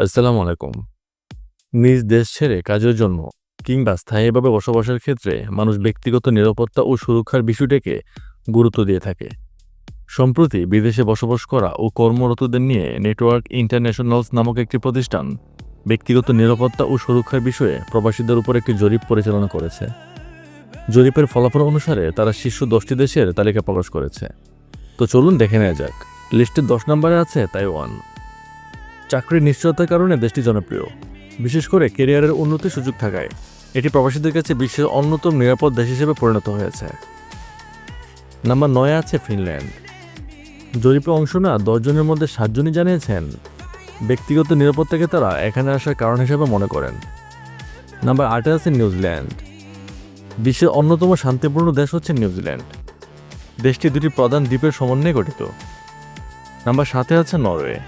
আসসালামু আলাইকুম। নিজ দেশ ছেড়ে কাজের জন্য কিংবা স্থায়ীভাবে বসবাসের ক্ষেত্রে মানুষ ব্যক্তিগত নিরাপত্তা ও সুরক্ষার বিষয়টাকে গুরুত্ব দিয়ে থাকে। সম্প্রতি বিদেশে বসবাস করা ও কর্মরতদের নিয়ে নেটওয়ার্ক ইন্টারন্যাশনালস নামক একটি প্রতিষ্ঠান ব্যক্তিগত নিরাপত্তা ও সুরক্ষার বিষয়ে প্রবাসীদের উপর একটি জরিপ পরিচালনা করেছে। জরিপের ফলাফল অনুসারে তারা শীর্ষ 10টি দেশের তালিকা প্রকাশ করেছে। তো চলুন দেখে নেওয়া যাক। লিস্টের 10 নম্বরে আছে তাইওয়ান। চাকরির নিশ্চয়তার কারণে দেশটি জনপ্রিয়, বিশেষ করে ক্যারিয়ারের উন্নতির সুযোগ থাকায় এটি প্রবাসীদের কাছে বিশ্বের অন্যতম নিরাপদ দেশ হিসেবে পরিণত হয়েছে। নাম্বার 9 আছে ফিনল্যান্ড। জরিপে অংশ নেওয়া 10 জনের মধ্যে 7 জনই জানিয়েছেন ব্যক্তিগত নিরাপত্তাকে তারা এখানে আসার কারণ হিসেবে মনে করেন। নাম্বার 8 আছে নিউজিল্যান্ড। বিশ্বের অন্যতম শান্তিপূর্ণ দেশ হচ্ছে নিউজিল্যান্ড। দেশটি দুটি প্রধান দ্বীপের সমন্বয়ে গঠিত। নাম্বার 7 আছে নরওয়ে।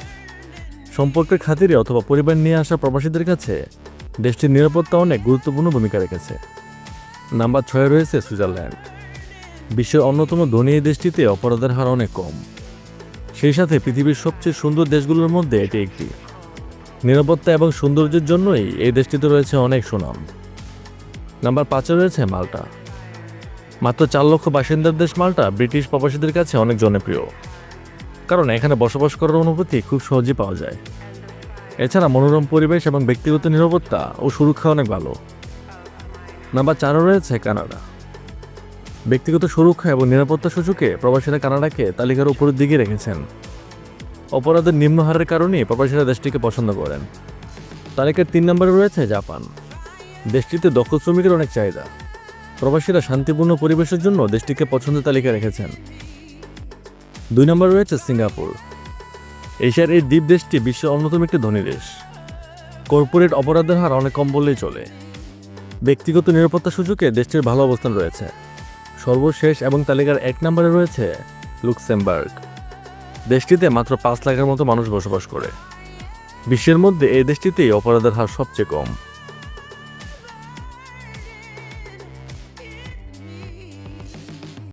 সম্পর্কের খাতিরে অথবা পরিবার নিয়ে আসা প্রবাসীদের কাছে দেশটির নিরাপত্তা অনেক গুরুত্বপূর্ণ ভূমিকা রেখেছে। নাম্বার 6 রয়েছে সুইজারল্যান্ড। বিশ্বের অন্যতম ধনী এই দেশটিতে অপরাধের হার অনেক কম, সেই সাথে পৃথিবীর সবচেয়ে সুন্দর দেশগুলোর মধ্যে এটি একটি। নিরাপত্তা এবং সৌন্দর্যের জন্যই এই দেশটিতে রয়েছে অনেক সুনাম। নাম্বার 5 রয়েছে মাল্টা। মাত্র 4 লক্ষ বাসিন্দার দেশ মাল্টা ব্রিটিশ প্রবাসীদের কাছে অনেক জনপ্রিয়, কারণ এখানে বসবাস করার অনুভূতি খুব সহজেই পাওয়া যায়। এছাড়া মনোরম পরিবেশ এবং ব্যক্তিগত নিরাপত্তা ও সুরক্ষা অনেক ভালো। নাম্বার 4 রয়েছে কানাডা। ব্যক্তিগত সুরক্ষা এবং নিরাপত্তা সূচকে প্রবাসীরা কানাডাকে তালিকার উপরের দিকে রেখেছেন। অপরাধের নিম্ন হারের কারণেই প্রবাসীরা দেশটিকে পছন্দ করেন। তালিকার 3 নম্বরে রয়েছে জাপান। দেশটিতে দক্ষ শ্রমিকের অনেক চাহিদা। প্রবাসীরা শান্তিপূর্ণ পরিবেশের জন্য দেশটিকে পছন্দের তালিকায় রেখেছেন। 2 নম্বরে রয়েছে সিঙ্গাপুর। এশিয়ার এই দ্বীপ দেশটি বিশ্বের অন্যতম একটি ধনী দেশ। কর্পোরেট অপরাধের হার অনেক কম বললেই চলে। ব্যক্তিগত নিরাপত্তা সূচকে দেশটির ভালো অবস্থান রয়েছে। সর্বশেষ এবং তালিকার 1 নম্বরে রয়েছে লুক্সেমবার্গ। দেশটিতে মাত্র 5 লাখের মতো মানুষ বসবাস করে। বিশ্বের মধ্যে এই দেশটিতেই অপরাধের হার সবচেয়ে কম।